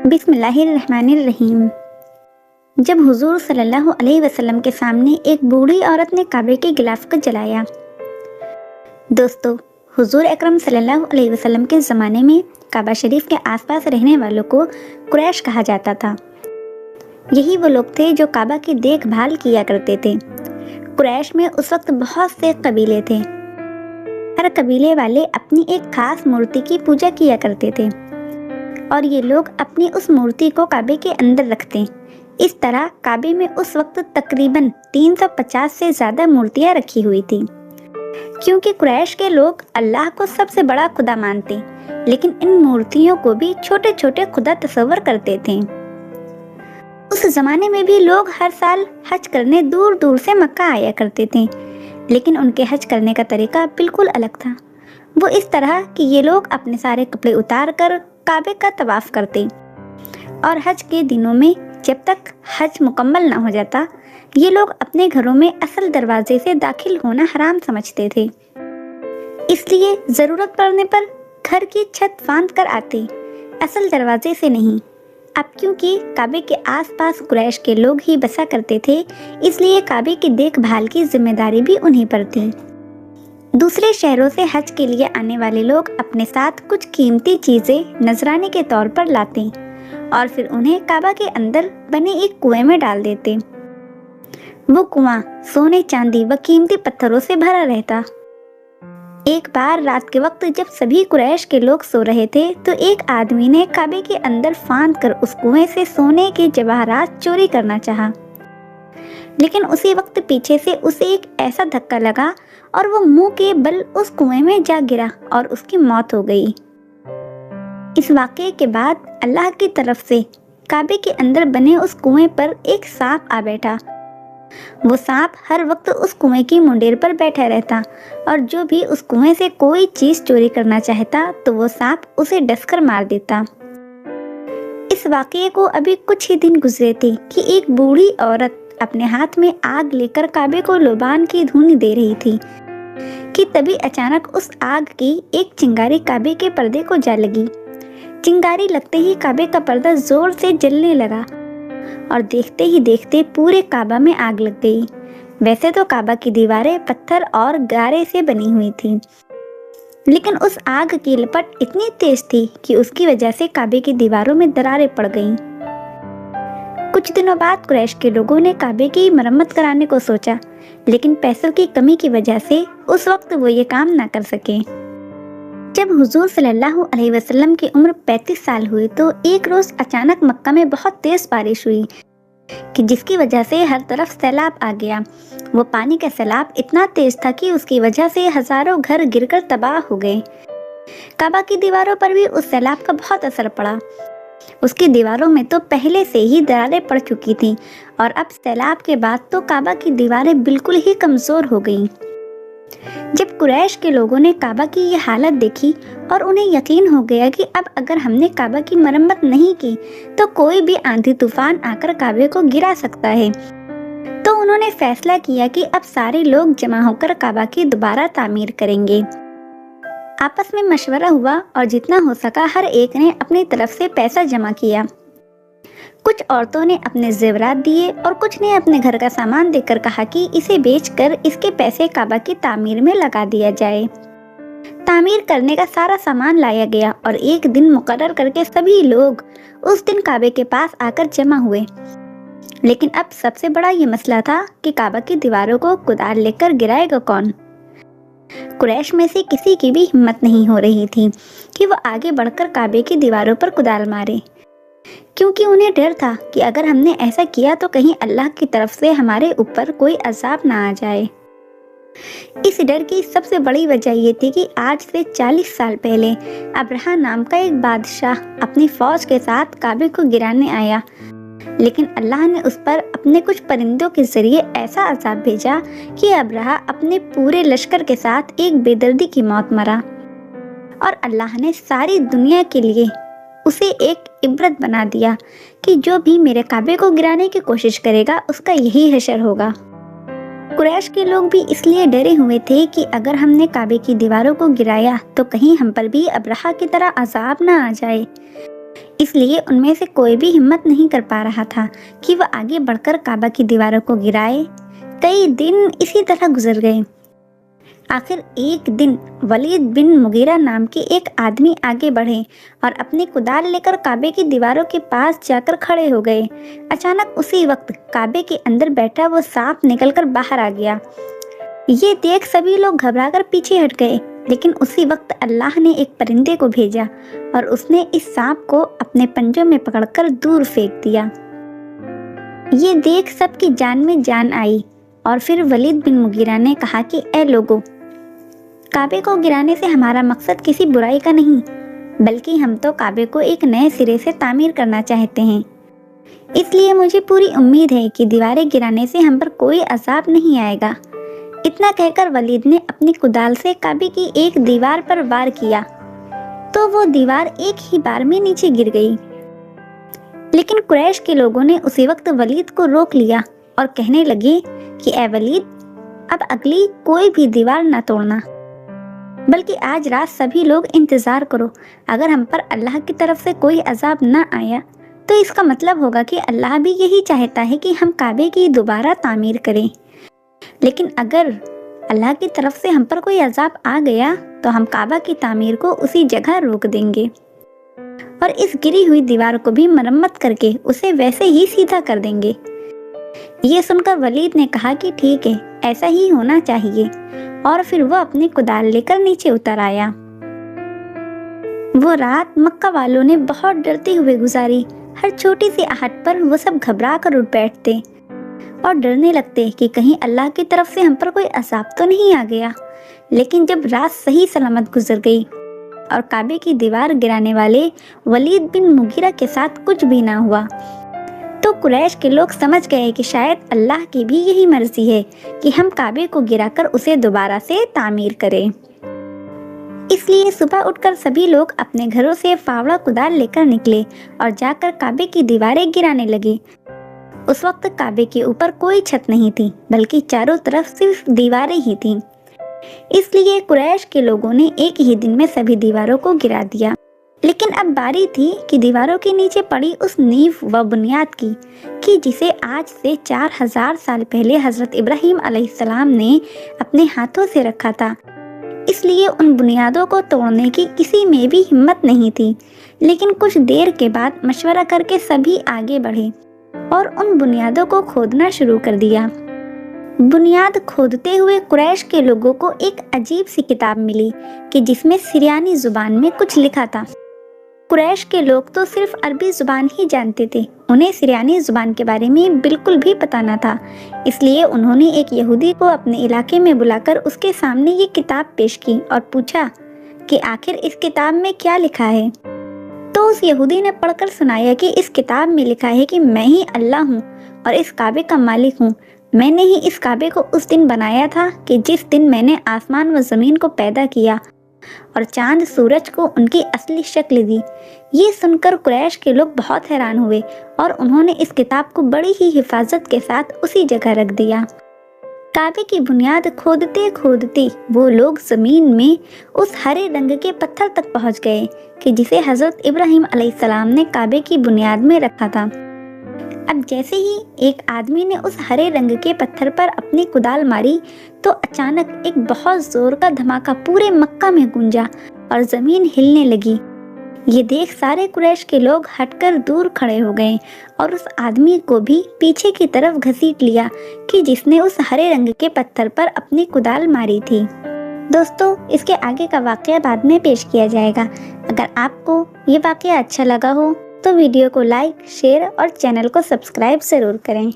بسم اللہ الرحمن الرحیم۔ جب حضور صلی اللہ علیہ وسلم کے سامنے ایک بوڑھی عورت نے کعبے کے غلاف کو جلایا۔ دوستو، حضور اکرم صلی اللہ علیہ وسلم کے زمانے میں کعبہ شریف کے آس پاس رہنے والوں کو قریش کہا جاتا تھا۔ یہی وہ لوگ تھے جو کعبہ کی دیکھ بھال کیا کرتے تھے۔ قریش میں اس وقت بہت سے قبیلے تھے۔ ہر قبیلے والے اپنی ایک خاص مورتی کی پوجا کیا کرتے تھے اور یہ لوگ اپنی اس مورتی کو کعبے کے اندر رکھتے۔ اس طرح کعبے میں اس وقت تقریباً 350 سے زیادہ مورتیاں رکھی ہوئی تھی، کیونکہ قریش کے لوگ اللہ کو سب سے بڑا خدا مانتے، لیکن ان مورتیوں کو بھی چھوٹے چھوٹے خدا تصور کرتے تھے۔ اس زمانے میں بھی لوگ ہر سال حج کرنے دور دور سے مکہ آیا کرتے تھے، لیکن ان کے حج کرنے کا طریقہ بالکل الگ تھا۔ وہ اس طرح کہ یہ لوگ اپنے سارے کپڑے اتار کر کعبے کا طواف کرتے اور حج کے دنوں میں جب تک حج مکمل نہ ہو جاتا، یہ لوگ اپنے گھروں میں اصل دروازے سے داخل ہونا حرام سمجھتے تھے، اس لیے ضرورت پڑنے پر گھر کی چھت پھاند کر آتے، اصل دروازے سے نہیں۔ اب کیونکہ کعبے کے آس پاس قریش کے لوگ ہی بسا کرتے تھے، اس لیے کعبے کی دیکھ بھال کی ذمہ داری بھی انہیں پر تھی۔ دوسرے شہروں سے حج کے لیے آنے والے لوگ اپنے ساتھ کچھ قیمتی چیزیں نذرانے کے طور پر لاتے اور پھر انہیں کعبہ کے اندر بنے ایک کنویں میں ڈال دیتے۔ وہ کنواں سونے، چاندی و قیمتی پتھروں سے بھرا رہتا۔ ایک بار رات کے وقت جب سبھی قریش کے لوگ سو رہے تھے تو ایک آدمی نے کعبے کے اندر پھاند کر اس کنویں سے سونے کے جواہرات چوری کرنا چاہا، لیکن اسی وقت پیچھے سے اسے ایک ایسا دھکا لگا اور وہ منہ کے بل اس کنویں میں جا گرا اور اس کی موت ہو گئی۔ اس واقعے کے بعد اللہ کی طرف سے کعبے کے اندر بنے اس کنویں پر ایک سانپ آ بیٹھا۔ وہ سانپ ہر وقت اس کنویں کی منڈیر پر بیٹھا رہتا اور جو بھی اس کنویں سے کوئی چیز چوری کرنا چاہتا تو وہ سانپ اسے ڈس کر مار دیتا۔ اس واقعے کو ابھی کچھ ہی دن گزرے تھے کہ ایک بوڑھی عورت اپنے ہاتھ میں آگ لے کر کعبے کو لبان کی دھونی دے رہی تھی کہ تبھی اچانک اس آگ کی ایک چنگاری کعبے کے پردے کو جا لگی۔ چنگاری لگتے ہی کعبے کا پردہ زور سے جلنے لگا اور دیکھتے ہی دیکھتے پورے کعبہ میں آگ لگ گئی۔ ویسے تو کعبہ کی دیواریں پتھر اور گارے سے بنی ہوئی تھیں، لیکن اس آگ کی لپٹ اتنی تیز تھی کہ اس کی وجہ سے کعبے کی دیواروں میں دراریں پڑ گئیں۔ کچھ دنوں بعد قریش کے لوگوں نے کعبے کی مرمت کرانے کو سوچا، لیکن پیسوں کی کمی کی وجہ سے اس وقت وہ یہ کام نہ کر سکے۔ جب حضور صلی اللہ علیہ وسلم کی عمر 35 سال ہوئی تو ایک روز اچانک مکہ میں بہت تیز بارش ہوئی کہ جس کی وجہ سے ہر طرف سیلاب آ گیا۔ وہ پانی کا سیلاب اتنا تیز تھا کہ اس کی وجہ سے ہزاروں گھر گر کر تباہ ہو گئے۔ کعبہ کی دیواروں پر بھی اس سیلاب کا بہت اثر پڑا۔ اس کی دیواروں میں تو پہلے سے ہی دراریں پڑ چکی تھیں اور اب سیلاب کے بعد تو کعبہ کی دیواریں بالکل ہی کمزور ہو گئیں۔ جب قریش کے لوگوں نے کعبہ کی یہ حالت دیکھی اور انہیں یقین ہو گیا کہ اب اگر ہم نے کعبہ کی مرمت نہیں کی تو کوئی بھی آندھی طوفان آ کر کعبے کو گرا سکتا ہے، تو انہوں نے فیصلہ کیا کہ اب سارے لوگ جمع ہو کر کعبہ کی دوبارہ تعمیر کریں گے۔ آپس میں مشورہ ہوا اور جتنا ہو سکا ہر ایک نے اپنی طرف سے پیسہ جمع کیا۔ کچھ عورتوں نے اپنے زیورات دیے اور کچھ نے اپنے گھر کا سامان دے کر کہا کہ اسے بیچ کر اس کے پیسے کعبہ کی تعمیر میں لگا دیا جائے۔ تعمیر کرنے کا سارا سامان لایا گیا اور ایک دن مقرر کر کے سبھی لوگ اس دن کعبے کے پاس آ کر جمع ہوئے۔ لیکن اب سب سے بڑا یہ مسئلہ تھا کہ کعبہ کی دیواروں کو کدال لے کر گرائے گا کون؟ قریش میں سے کسی کی بھی ہمت نہیں ہو رہی تھی کہ وہ آگے بڑھ کر کعبے کی دیواروں پر کدال مارے، کیونکہ انہیں ڈر تھا کہ اگر ہم نے ایسا کیا تو کہیں اللہ کی طرف سے ہمارے اوپر کوئی عذاب نہ آ جائے۔ اس ڈر کی سب سے بڑی وجہ یہ تھی کہ آج سے 40 سال پہلے ابرہہ نام کا ایک بادشاہ اپنی فوج کے ساتھ کعبے کو گرانے آیا، لیکن اللہ نے اس پر اپنے کچھ پرندوں کے ذریعے ایسا عذاب بھیجا کہ ابرہہ اپنے پورے لشکر کے ساتھ ایک بے دردی کی موت مرا، اور اللہ نے ساری دنیا کے لیے اسے ایک عبرت بنا دیا کہ جو بھی میرے کعبے کو گرانے کی کوشش کرے گا اس کا یہی حشر ہوگا۔ قریش کے لوگ بھی اس لیے ڈرے ہوئے تھے کہ اگر ہم نے کعبے کی دیواروں کو گرایا تو کہیں ہم پر بھی ابرہہ کی طرح عذاب نہ آ جائے۔ اس لیے ان میں سے کوئی بھی ہمت نہیں کر پا رہا تھا کہ وہ آگے بڑھ کر کعبہ کی دیواروں کو گرائے۔ کئی دن اسی طرح گزر گئے۔ آخر ایک دن ولید بن مغیرہ نام کے ایک آدمی آگے بڑھے اور اپنی کدال لے کر کعبے کی دیواروں کے پاس جا کر کھڑے ہو گئے۔ اچانک اسی وقت کعبے کے اندر بیٹھا وہ سانپ نکل کر باہر آ گیا۔ یہ دیکھ سبھی لوگ گھبرا کر پیچھے ہٹ گئے، لیکن اسی وقت اللہ نے ایک پرندے کو بھیجا اور اس نے اس سانپ کو اپنے پنجوں میں پکڑ کر دور پھینک دیا۔ یہ دیکھ سب کی جان میں جان آئی اور پھر ولید بن مغیرہ نے کہا کہ اے لوگو، کعبے کو گرانے سے ہمارا مقصد کسی برائی کا نہیں، بلکہ ہم تو کعبے کو ایک نئے سرے سے تعمیر کرنا چاہتے ہیں۔ اس لیے مجھے پوری امید ہے کہ دیواریں گرانے سے ہم پر کوئی عذاب نہیں آئے گا۔ اتنا کہہ کر ولید نے اپنی کدال سے کعبے کی ایک دیوار پر وار کیا تو وہ دیوار ایک ہی بار میں نیچے گر گئی۔ لیکن قریش کے لوگوں نے اسی وقت ولید کو روک لیا اور کہنے لگے کہ اے ولید، اب اگلی کوئی بھی دیوار نہ توڑنا، بلکہ آج رات سبھی لوگ انتظار کرو۔ اگر ہم پر اللہ کی طرف سے کوئی عذاب نہ آیا تو اس کا مطلب ہوگا کہ اللہ بھی یہی چاہتا ہے کہ ہم کعبے کی دوبارہ تعمیر کریں، لیکن اگر اللہ کی طرف سے ہم پر کوئی عذاب آ گیا تو ہم کعبہ کی تعمیر کو اسی جگہ روک دیں گے اور اس گری ہوئی دیوار کو بھی مرمت کر کے اسے ویسے ہی سیدھا کر دیں گے۔ یہ سن کر ولید نے کہا کہ ٹھیک ہے، ایسا ہی ہونا چاہیے، اور پھر وہ اپنی کدال لے کر نیچے اتر آیا۔ وہ رات مکہ والوں نے بہت ڈرتے ہوئے گزاری۔ ہر چھوٹی سی آہٹ پر وہ سب گھبرا کر اٹھ بیٹھتے اور ڈرنے لگتے کہ کہیں اللہ کی طرف سے ہم پر کوئی عذاب تو نہیں آ گیا۔ لیکن جب رات صحیح سلامت گزر گئی اور کعبے کی دیوار گرانے والے ولید بن مغیرہ کے ساتھ کچھ بھی نہ ہوا، تو قریش کے لوگ سمجھ گئے کہ شاید اللہ کی بھی یہی مرضی ہے کہ ہم کعبے کو گرا کر اسے دوبارہ سے تعمیر کریں۔ اس لیے صبح اٹھ کر سبھی لوگ اپنے گھروں سے فاوڑا کدال لے کر نکلے اور جا کر کعبے کی دیواریں گرانے لگے۔ اس وقت کعبے کے اوپر کوئی چھت نہیں تھی، بلکہ چاروں طرف صرف دیواریں ہی تھیں۔ اس لیے قریش کے لوگوں نے ایک ہی دن میں سبھی دیواروں کو گرا دیا۔ لیکن اب باری تھی کہ دیواروں کے نیچے پڑی اس نیو و بنیاد کی کہ جسے آج سے 4000 سال پہلے حضرت ابراہیم علیہ السلام نے اپنے ہاتھوں سے رکھا تھا۔ اس لیے ان بنیادوں کو توڑنے کی کسی میں بھی ہمت نہیں تھی۔ لیکن کچھ دیر کے بعد مشورہ کر کے سبھی آگے بڑھے اور ان بنیادوں کو کھودنا شروع کر دیا۔ بنیاد کھودتے ہوئے قریش کے لوگوں کو ایک عجیب سی کتاب ملی کہ جس میں سریانی زبان میں کچھ لکھا تھا۔ قریش کے لوگ تو صرف عربی زبان ہی جانتے تھے، انہیں سریانی زبان کے بارے میں بالکل بھی پتہ نہ تھا۔ اس لیے انہوں نے ایک یہودی کو اپنے علاقے میں بلا کر اس کے سامنے یہ کتاب پیش کی اور پوچھا کہ آخر اس کتاب میں کیا لکھا ہے۔ تو اس یہودی نے پڑھ کر سنایا کہ اس کتاب میں لکھا ہے کہ میں ہی اللہ ہوں اور اس کعبے کا مالک ہوں۔ میں نے ہی اس کعبے کو اس دن بنایا تھا کہ جس دن میں نے آسمان و زمین کو پیدا کیا اور چاند سورج کو ان کی اصلی شکل دی۔ یہ سن کر قریش کے لوگ بہت حیران ہوئے اور انہوں نے اس کتاب کو بڑی ہی حفاظت کے ساتھ اسی جگہ رکھ دیا۔ کعبے کی بنیاد کھودتے کھودتے وہ لوگ زمین میں اس ہرے رنگ کے پتھر تک پہنچ گئے کہ جسے حضرت ابراہیم علیہ السلام نے کعبے کی بنیاد میں رکھا تھا۔ اب جیسے ہی ایک آدمی نے اس ہرے رنگ کے پتھر پر اپنی کدال ماری تو اچانک ایک بہت زور کا دھماکہ پورے مکہ میں گونجا اور زمین ہلنے لگی۔ یہ دیکھ سارے قریش کے لوگ ہٹ کر دور کھڑے ہو گئے اور اس آدمی کو بھی پیچھے کی طرف گھسیٹ لیا کہ جس نے اس ہرے رنگ کے پتھر پر اپنی کدال ماری تھی۔ دوستو، اس کے آگے کا واقعہ بعد میں پیش کیا جائے گا۔ اگر آپ کو یہ واقعہ اچھا لگا ہو تو ویڈیو کو لائک، شیئر اور چینل کو سبسکرائب ضرور کریں۔